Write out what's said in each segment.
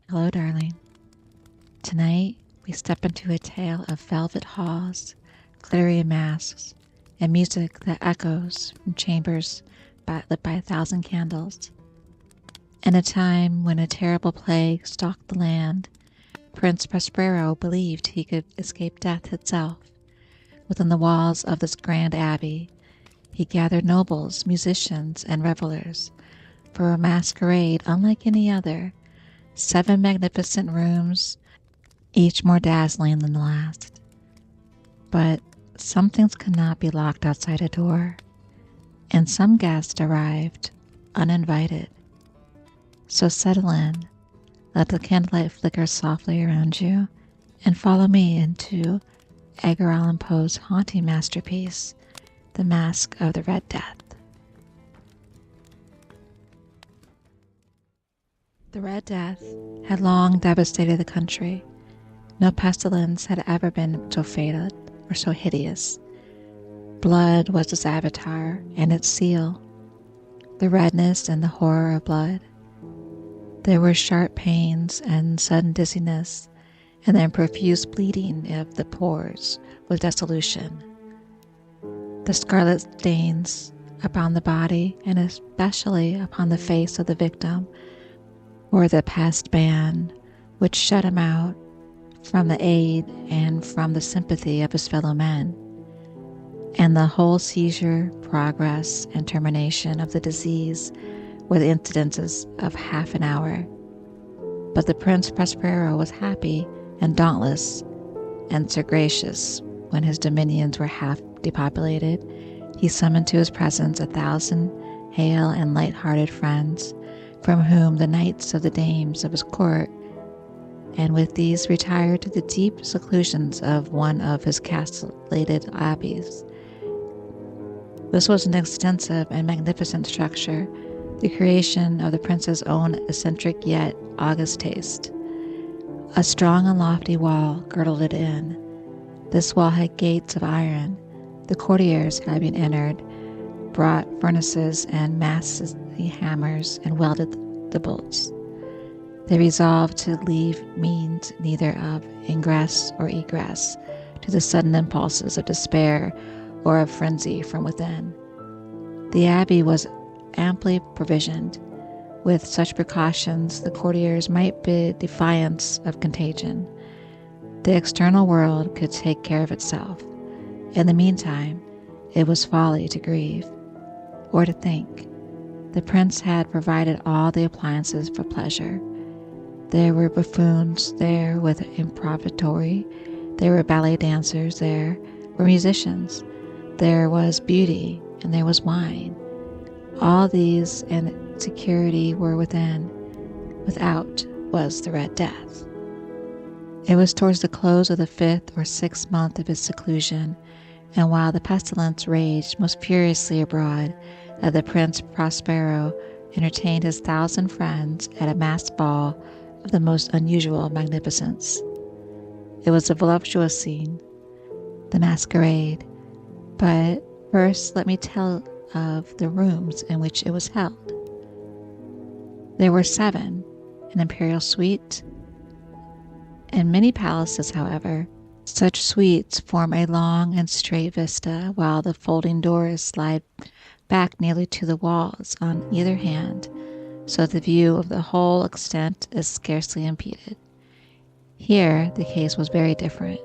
Hello, darling. Tonight, we step into a tale of velvet halls, glittery masks, and music that echoes from chambers lit by 1,000 candles. In a time when a terrible plague stalked the land, Prince Prospero believed he could escape death itself. Within the walls of this grand abbey, he gathered nobles, musicians, and revelers for a masquerade unlike any other. 7 magnificent rooms, each more dazzling than the last. But some things could not be locked outside a door, and some guests arrived uninvited. So settle in, let the candlelight flicker softly around you, and follow me into Edgar Allan Poe's haunting masterpiece, The Masque of the Red Death. The Red Death had long devastated the country. No pestilence had ever been so fatal or so hideous. Blood was its avatar and its seal, the redness and the horror of blood. There were sharp pains and sudden dizziness, and then profuse bleeding of the pores with dissolution. The scarlet stains upon the body, and especially upon the face of the victim, or the past ban which shut him out from the aid and from the sympathy of his fellow men, and the whole seizure, progress, and termination of the disease were the incidences of half an hour. But the Prince Prospero was happy and dauntless and sagacious. When his dominions were half depopulated, he summoned to his presence 1,000 hale and light-hearted friends, from whom the knights of the dames of his court, and with these retired to the deep seclusions of one of his castellated abbeys. This was an extensive and magnificent structure, the creation of the prince's own eccentric yet august taste. A strong and lofty wall girdled it in. This wall had gates of iron. The courtiers, having entered, brought furnaces and massy hammers and welded the bolts. They resolved to leave means neither of ingress or egress to the sudden impulses of despair or of frenzy from within. The abbey was amply provisioned. With such precautions, the courtiers might bid defiance of contagion. The external world could take care of itself. In the meantime, it was folly to grieve or to think. The prince had provided all the appliances for pleasure. There were buffoons there with improvisatory, there were ballet dancers, there were musicians, there was beauty, and there was wine. All these and security were within. Without was the Red Death. It was towards the close of the 5th or 6th month of his seclusion, and while the pestilence raged most furiously abroad, that the Prince Prospero entertained his 1,000 friends at a masked ball of the most unusual magnificence. It was a voluptuous scene, the masquerade, but first let me tell of the rooms in which it was held. There were 7, an imperial suite. In many palaces, however, such suites form a long and straight vista, while the folding doors slide back nearly to the walls on either hand, so the view of the whole extent is scarcely impeded. Here the case was very different,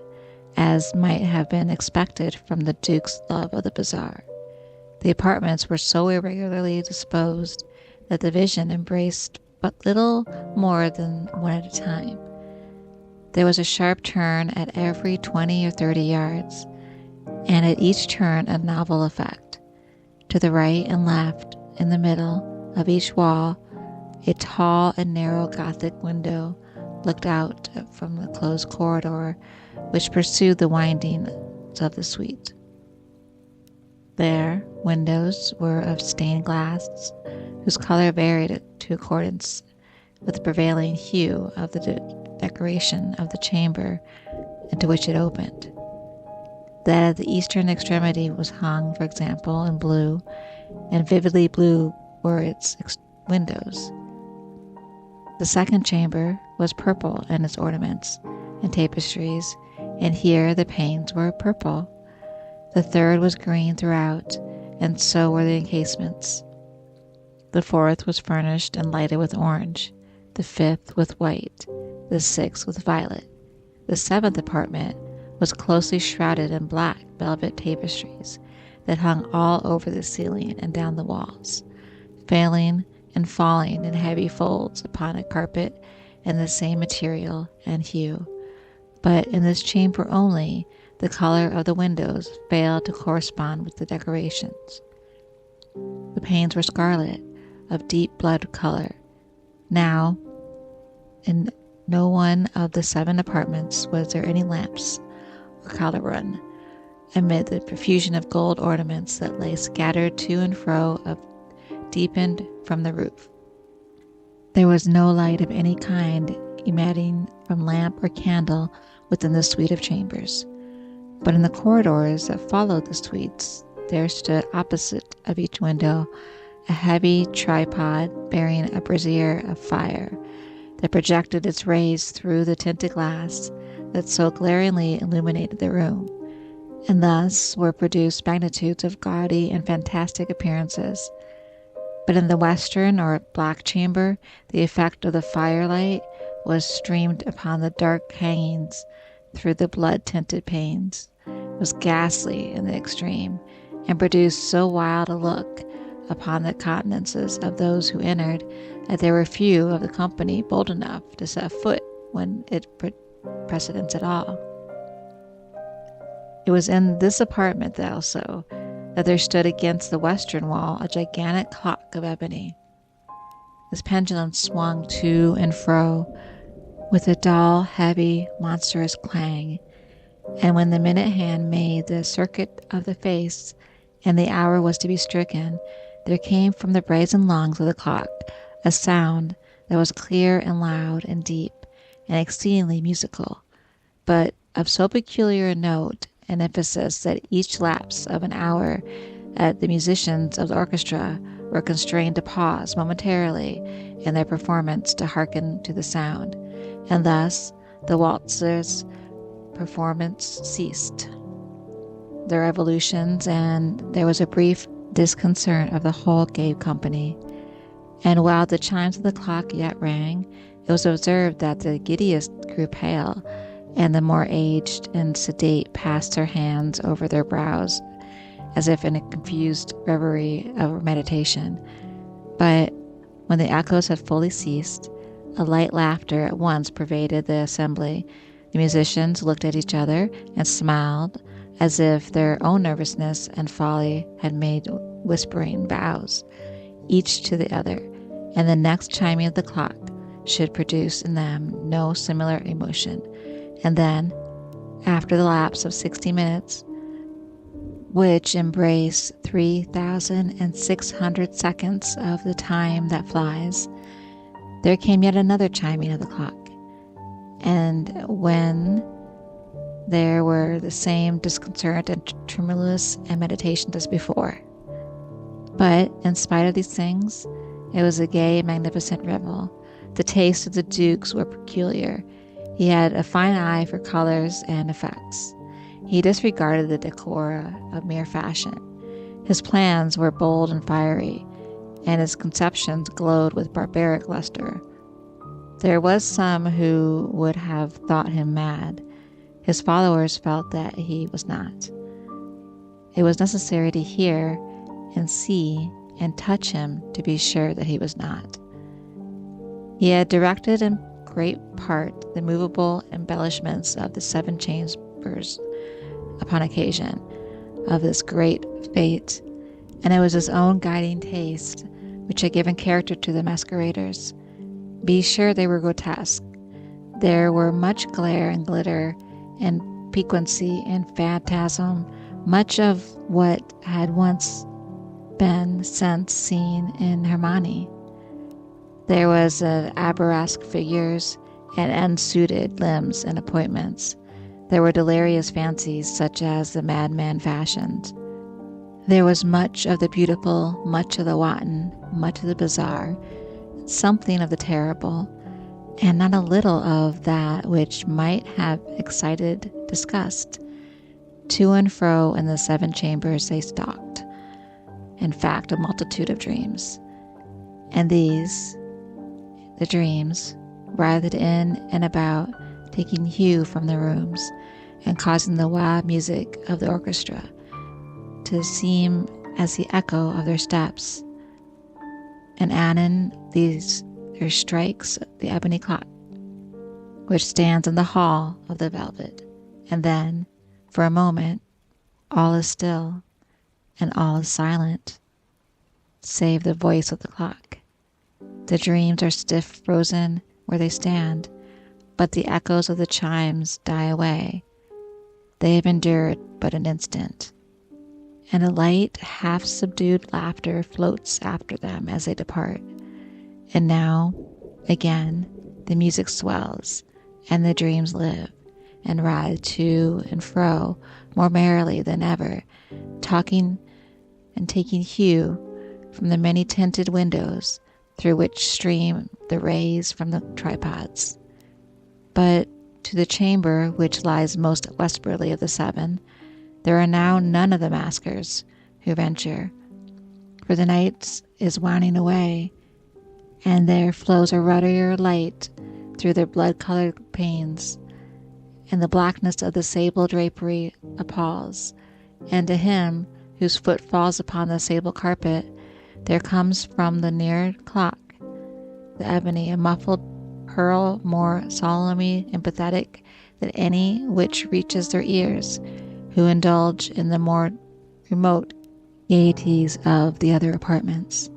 as might have been expected from the Duke's love of the bizarre. The apartments were so irregularly disposed that the vision embraced but little more than one at a time. There was a sharp turn at every 20 or 30 yards, and at each turn a novel effect. To the right and left, in the middle of each wall, a tall and narrow gothic window looked out from the closed corridor which pursued the windings of the suite. Their windows were of stained glass, whose color varied to accordance with the prevailing hue of the decoration of the chamber into which it opened. That at the eastern extremity was hung, for example, in blue, and vividly blue were its windows. The second chamber was purple in its ornaments and tapestries, and here the panes were purple. The third was green throughout, and so were the encasements. The fourth was furnished and lighted with orange, the fifth with white, the sixth with violet. The seventh apartment was closely shrouded in black velvet tapestries that hung all over the ceiling and down the walls, failing and falling in heavy folds upon a carpet in the same material and hue. But in this chamber only, the color of the windows failed to correspond with the decorations. The panes were scarlet, of deep blood color. Now, in no one of the 7 apartments was there any lamps or caldron, amid the profusion of gold ornaments that lay scattered to and fro deepened from the roof. There was no light of any kind emanating from lamp or candle within the suite of chambers, but in the corridors that followed the suites there stood opposite of each window a heavy tripod bearing a brazier of fire that projected its rays through the tinted glass that so glaringly illuminated the room, and thus were produced magnitudes of gaudy and fantastic appearances. But in the western or black chamber, the effect of the firelight was streamed upon the dark hangings through the blood-tinted panes, was ghastly in the extreme, and produced so wild a look upon the countenances of those who entered that there were few of the company bold enough to set foot when it precedence at all. It was in this apartment also that there stood against the western wall a gigantic clock of ebony. This pendulum swung to and fro with a dull, heavy, monstrous clang, and when the minute hand made the circuit of the face and the hour was to be stricken, there came from the brazen lungs of the clock a sound that was clear and loud and deep and exceedingly musical, but of so peculiar a note and emphasis that each lapse of an hour the musicians of the orchestra were constrained to pause momentarily in their performance to hearken to the sound, and thus the waltzer's performance ceased their evolutions, and there was a brief disconcert of the whole gay company. And while the chimes of the clock yet rang, it was observed that the giddiest grew pale, and the more aged and sedate passed their hands over their brows, as if in a confused reverie of meditation. But when the echoes had fully ceased, a light laughter at once pervaded the assembly. The musicians looked at each other and smiled, as if their own nervousness and folly had made whispering vows, each to the other, and the next chiming of the clock should produce in them no similar emotion. And then, after the lapse of 60 minutes, which embrace 3,600 seconds of the time that flies, there came yet another chiming of the clock, and when there were the same disconcert and tremulous and meditation as before. But in spite of these things, it was a gay and magnificent revel. The tastes of the dukes were peculiar. He had a fine eye for colors and effects. He disregarded the decor of mere fashion. His plans were bold and fiery, and his conceptions glowed with barbaric luster. There was some who would have thought him mad. His followers felt that he was not. It was necessary to hear and see and touch him to be sure that he was not. He had directed in great part the movable embellishments of the 7 chambers upon occasion of this great fete, and it was his own guiding taste which had given character to the masqueraders. Be sure they were grotesque. There were much glare and glitter and piquancy and phantasm, much of what had once been since seen in Hermione. There was arabesque figures and unsuited limbs and appointments. There were delirious fancies such as the madman fashioned. There was much of the beautiful, much of the wanton, much of the bizarre, something of the terrible, and not a little of that which might have excited disgust. To and fro in the 7 chambers they stalked, in fact, a multitude of dreams. And these, the dreams, writhed in and about, taking hue from the rooms, and causing the wild music of the orchestra to seem as the echo of their steps. And anon these there strikes the ebony clock, which stands in the hall of the velvet, and then, for a moment, all is still, and all is silent, save the voice of the clock. The dreams are stiff frozen where they stand, but the echoes of the chimes die away. They have endured but an instant, and a light, half-subdued laughter floats after them as they depart. And now, again, the music swells, and the dreams live, and writhe to and fro more merrily than ever, talking and taking hue from the many-tinted windows through which stream the rays from the tripods. But to the chamber which lies most westwardly of the 7, there are now none of the maskers who venture, for the night is waning away, and there flows a ruddier light through their blood-colored panes, and the blackness of the sable drapery appalls, and to him whose foot falls upon the sable carpet, there comes from the near clock, the ebony, a muffled pearl more solemnly and pathetic than any which reaches their ears, who indulge in the more remote gaieties of the other apartments.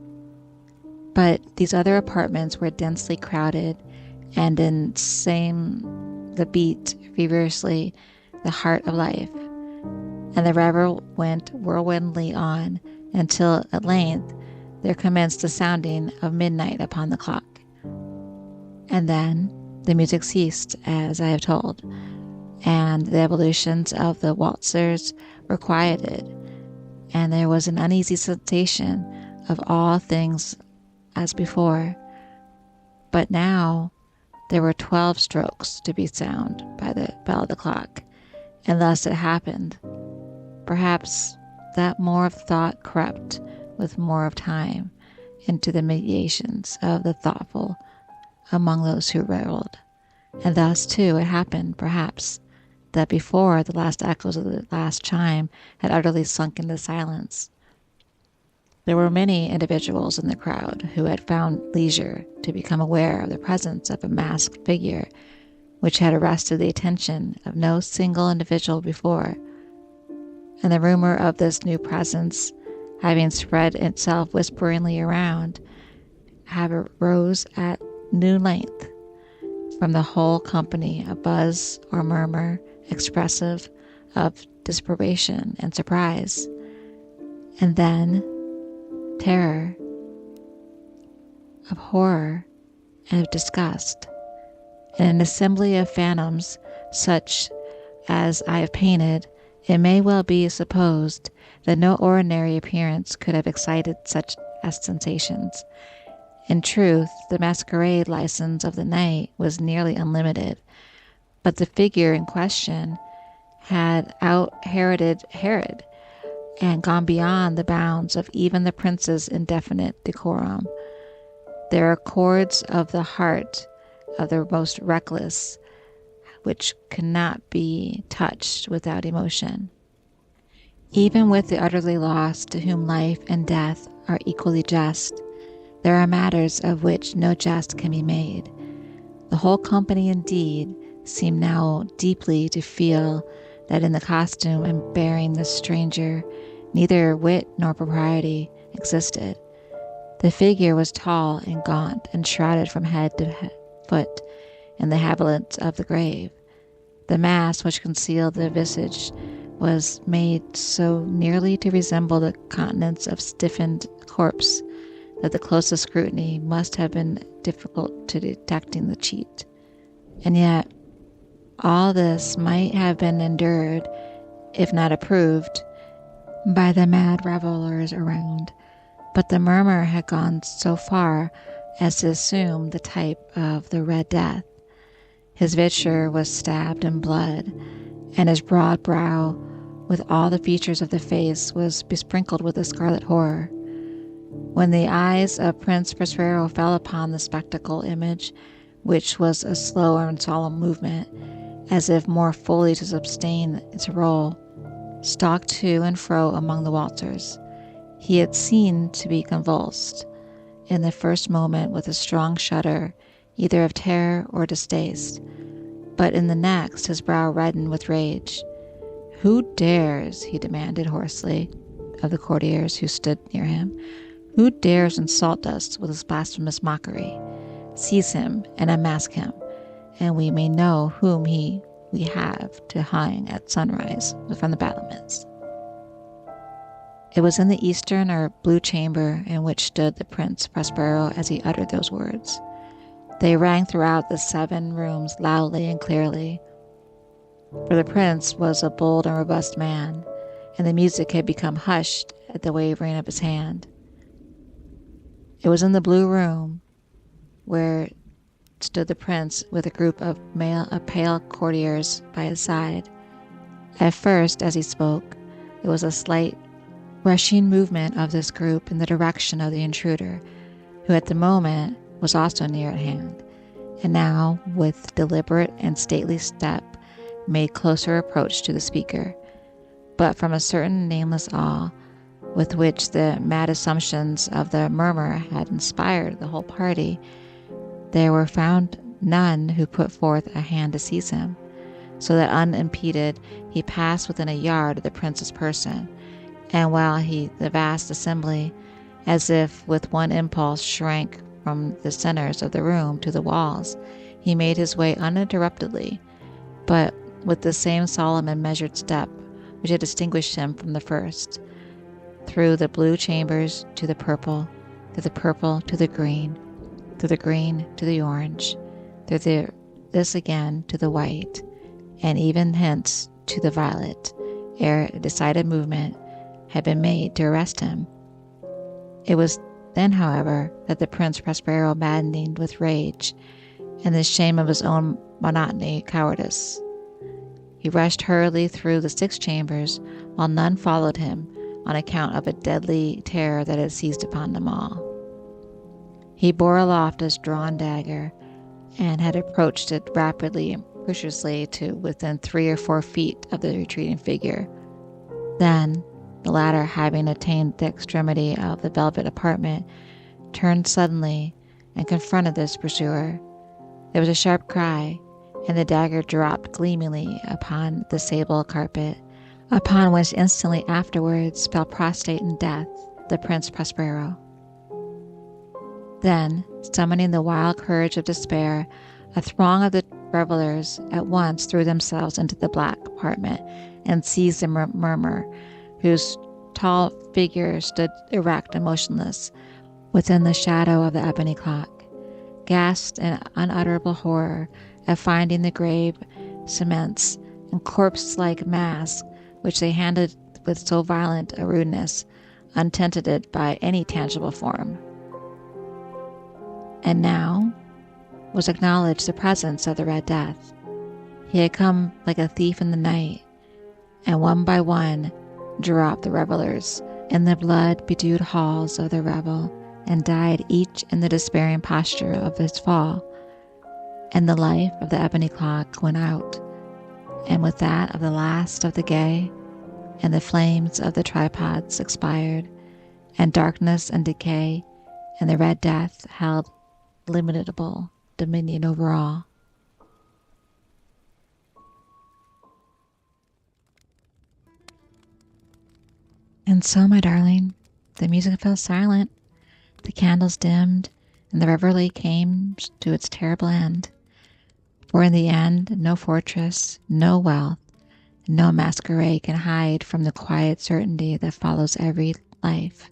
But these other apartments were densely crowded, and in the beat feverishly the heart of life, and the revel went whirlwindly on until at length there commenced the sounding of midnight upon the clock. And then the music ceased, as I have told, and the evolutions of the waltzers were quieted, and there was an uneasy sensation of all things as before. But now there were 12 strokes to be sound by the bell of the clock, and thus it happened, perhaps, that more of thought crept with more of time into the meditations of the thoughtful among those who revelled. And thus, too, it happened, perhaps, that before the last echoes of the last chime had utterly sunk into silence, there were many individuals in the crowd who had found leisure to become aware of the presence of a masked figure which had arrested the attention of no single individual before. And the rumor of this new presence, having spread itself whisperingly around, arose at new length from the whole company, a buzz or murmur expressive of disapprobation and surprise, and then terror, of horror, and of disgust, and an assembly of phantoms such as I have painted. It may well be supposed that no ordinary appearance could have excited such sensations. In truth, the masquerade license of the night was nearly unlimited, but the figure in question had out-Heroded Herod, and gone beyond the bounds of even the prince's indefinite decorum. There are chords of the heart of the most reckless which cannot be touched without emotion. Even with the utterly lost, to whom life and death are equally just, there are matters of which no jest can be made. The whole company, indeed, seemed now deeply to feel that in the costume and bearing the stranger neither wit nor propriety existed. The figure was tall and gaunt, and shrouded from head to foot in the habiliments of the grave. The mask which concealed the visage was made so nearly to resemble the countenance of stiffened corpse that the closest scrutiny must have been difficult to detecting the cheat. And yet all this might have been endured, if not approved, by the mad revellers around. But the murmur had gone so far as to assume the type of the Red Death. His viscere was stabbed in blood, and his broad brow, with all the features of the face, was besprinkled with a scarlet horror. When the eyes of Prince Prospero fell upon the spectacle image, which was a slow and solemn movement, as if more fully to sustain its role, stalked to and fro among the waltzers, he had seemed to be convulsed, in the first moment with a strong shudder, either of terror or distaste, but in the next his brow reddened with rage. "Who dares," he demanded hoarsely of the courtiers who stood near him, "who dares insult us with this blasphemous mockery? Seize him and unmask him, and we may know whom we have to hang at sunrise from the battlements." It was in the eastern or blue chamber in which stood the Prince Prospero as he uttered those words. They rang throughout the 7 rooms loudly and clearly, for the prince was a bold and robust man, and the music had become hushed at the wavering of his hand. It was in the blue room where stood the prince with a group of pale courtiers by his side. At first, as he spoke, there was a slight rushing movement of this group in the direction of the intruder, who at the moment was also near at hand, and now, with deliberate and stately step, made closer approach to the speaker. But from a certain nameless awe, with which the mad assumptions of the murmur had inspired the whole party, there were found none who put forth a hand to seize him, so that unimpeded he passed within a yard of the prince's person, and while the vast assembly, as if with one impulse, shrank from the centers of the room to the walls, he made his way uninterruptedly, but with the same solemn and measured step which had distinguished him from the first, through the blue chambers to the purple, through the purple to the green, through the green to the orange, through this again to the white, and even hence to the violet, ere a decided movement had been made to arrest him. It was then, however, that the Prince Prospero, maddened with rage and the shame of his own monotony cowardice, he rushed hurriedly through the 6 chambers, while none followed him on account of a deadly terror that had seized upon them all. He bore aloft his drawn dagger, and had approached it rapidly and cautiously to within 3 or 4 feet of the retreating figure. Then, the latter, having attained the extremity of the velvet apartment, turned suddenly and confronted this pursuer. There was a sharp cry, and the dagger dropped gleamingly upon the sable carpet, upon which instantly afterwards fell prostrate in death the Prince Prospero. Then, summoning the wild courage of despair, a throng of the revelers at once threw themselves into the black apartment and seized the murmur, whose tall figure stood erect and motionless within the shadow of the ebony clock, gasped in unutterable horror at finding the grave cements and corpse-like mask which they handled with so violent a rudeness, untenanted by any tangible form. And now was acknowledged the presence of the Red Death. He had come like a thief in the night, and one by one dropped the revelers in the blood-bedewed halls of the revel, and died each in the despairing posture of his fall. And the life of the ebony clock went out, and with that of the last of the gay, and the flames of the tripods expired, and darkness and decay, and the Red Death held illimitable dominion over all. And so, my darling, the music fell silent, the candles dimmed, and the revelry came to its terrible end. For in the end, no fortress, no wealth, no masquerade can hide from the quiet certainty that follows every life.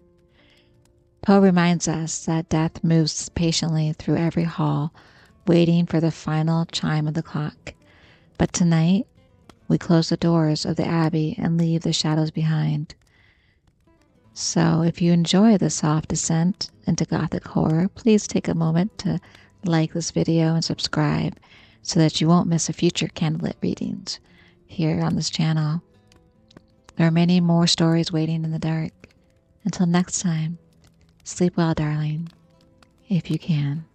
Poe reminds us that death moves patiently through every hall, waiting for the final chime of the clock. But tonight, we close the doors of the abbey and leave the shadows behind. So if you enjoy the soft descent into Gothic horror, please take a moment to like this video and subscribe so that you won't miss a future candlelit readings here on this channel. There are many more stories waiting in the dark. Until next time, sleep well, darling, if you can.